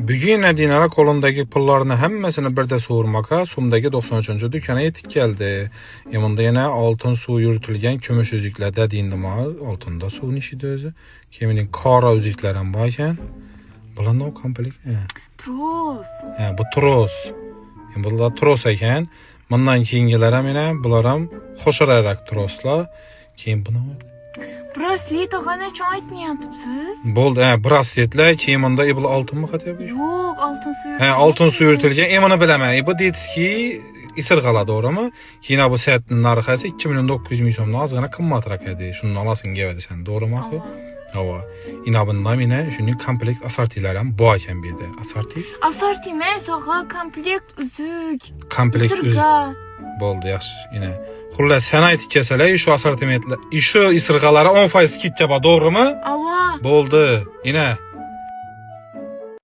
Bugün Dinara kolundaki pullarını hemmesini bir de soğurmaka Sumdaki 93. dükkana yetik geldi. Yanında yine altın su yürütülgen kömüş üzükler dediğindim ha. Altında su nişidi özü. Kiminin kara üzüklerin bayken. Bulan o komplik. Tros. Bu tros. Bu tros eken. Bundan keyingilerim yine bularam hoşararak trosla. Keyin bunu Braslet ağana çok aytmayapsız. Boldu, brasletler kiyiminde ibl altın mı katıyor? Yok, altın suyu. Altın su yürütülgen. Emini bilemem. Bu detski isirgala doğru mu? Yine bu setin narxası 2900 milyon azgana kımmatrak edi. Şunu alasın gevedi sen. Doğru mu? Hava. İnabından yine şunun komplekt asartilerim bu aken bir de. Asarti? Asartime sağa komplekt üzük. Komplekt üzük. Isırga. Boldu yaxşı yine. Xullas sen aytib keseler şu asartimetler, şu isirgalara 10% kit caba doğru mu? Ava. Boldu. Yine